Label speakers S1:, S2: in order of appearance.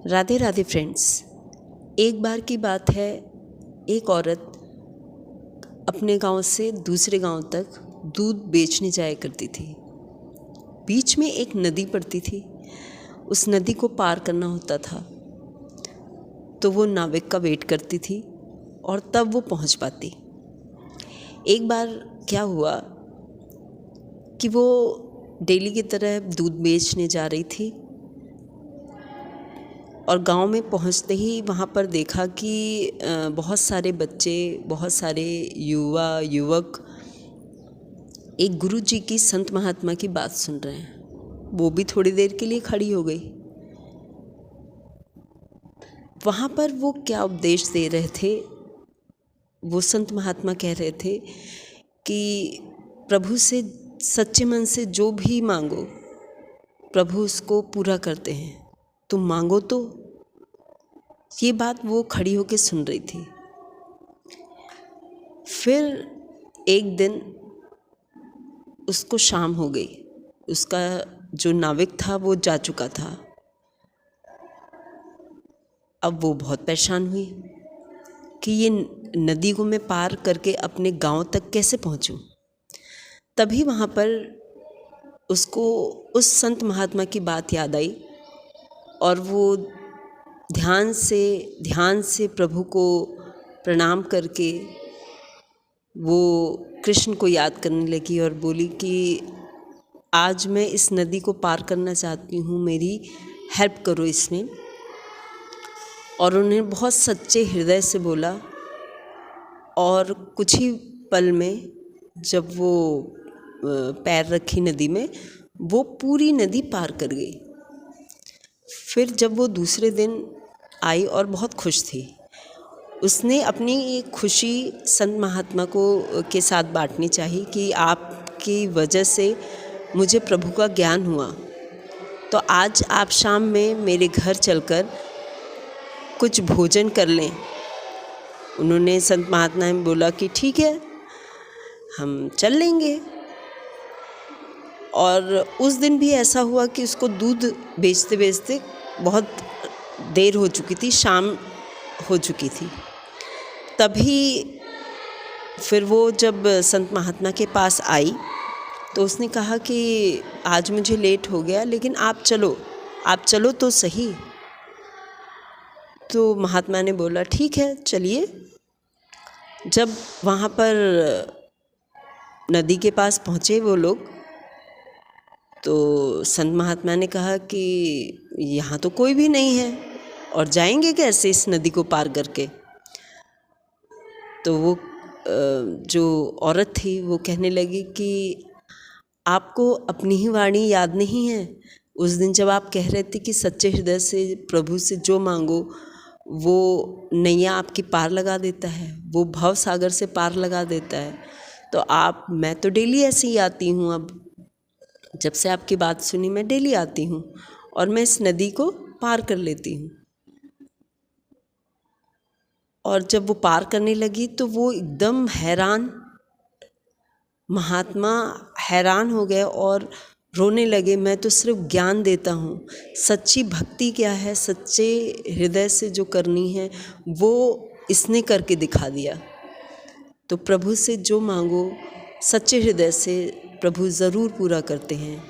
S1: Radhe Radhe friends. एक बार की बात है, एक औरत अपने गांव से दूसरे गांव तक दूध बेचने जाया करती थी। बीच में एक नदी पड़ती थी, उस नदी को पार करना होता था। तो वो नाविक का वेट करती थी और तब वो पहुंच पाती। एक बार क्या हुआ कि वो डेली की तरह दूध बेचने जा रही थी और गांव में पहुंचते ही वहाँ पर देखा कि बहुत सारे बच्चे, बहुत सारे युवा युवक एक गुरु जी की, संत महात्मा की बात सुन रहे हैं। वो भी थोड़ी देर के लिए खड़ी हो गई। वहाँ पर वो क्या उपदेश दे रहे थे, वो संत महात्मा कह रहे थे कि प्रभु से सच्चे मन से जो भी मांगो प्रभु उसको पूरा करते हैं, तुम मांगो तो। ये बात वो खड़ी होकर सुन रही थी। फिर एक दिन उसको शाम हो गई, उसका जो नाविक था वो जा चुका था। अब वो बहुत परेशान हुई कि ये नदी को मैं पार करके अपने गांव तक कैसे पहुंचूं। तभी वहाँ पर उसको उस संत महात्मा की बात याद आई और वो ध्यान से प्रभु को प्रणाम करके वो कृष्ण को याद करने लगी और बोली कि आज मैं इस नदी को पार करना चाहती हूँ, मेरी हेल्प करो इसमें। और उन्हें बहुत सच्चे हृदय से बोला और कुछ ही पल में जब वो पैर रखी नदी में, वो पूरी नदी पार कर गई। फिर जब वो दूसरे दिन आई और बहुत खुश थी, उसने अपनी ये खुशी संत महात्मा के साथ बांटनी चाहिए कि आपकी वजह से मुझे प्रभु का ज्ञान हुआ, तो आज आप शाम में मेरे घर चलकर कुछ भोजन कर लें। उन्होंने संत महात्मा ने बोला कि ठीक है, हम चल लेंगे। और उस दिन भी ऐसा हुआ कि उसको दूध बेचते बेचते बहुत देर हो चुकी थी, शाम हो चुकी थी। तभी फिर वो जब संत महात्मा के पास आई तो उसने कहा कि आज मुझे लेट हो गया, लेकिन आप चलो तो सही। तो महात्मा ने बोला ठीक है, चलिए। जब वहाँ पर नदी के पास पहुँचे वो लोग, तो संत महात्मा ने कहा कि यहाँ तो कोई भी नहीं है और जाएंगे कैसे इस नदी को पार करके। तो वो जो औरत थी वो कहने लगी कि आपको अपनी ही वाणी याद नहीं है? उस दिन जब आप कह रहे थे कि सच्चे हृदय से प्रभु से जो मांगो वो नैया आपकी पार लगा देता है, वो भव सागर से पार लगा देता है। तो मैं तो डेली ऐसे ही आती हूँ। अब जब से आपकी बात सुनी मैं डेली आती हूँ और मैं इस नदी को पार कर लेती हूँ। और जब वो पार करने लगी तो वो एकदम हैरान, महात्मा हैरान हो गए और रोने लगे। मैं तो सिर्फ ज्ञान देता हूँ, सच्ची भक्ति क्या है, सच्चे हृदय से जो करनी है वो इसने करके दिखा दिया। तो प्रभु से जो मांगो सच्चे हृदय से, प्रभु ज़रूर पूरा करते हैं।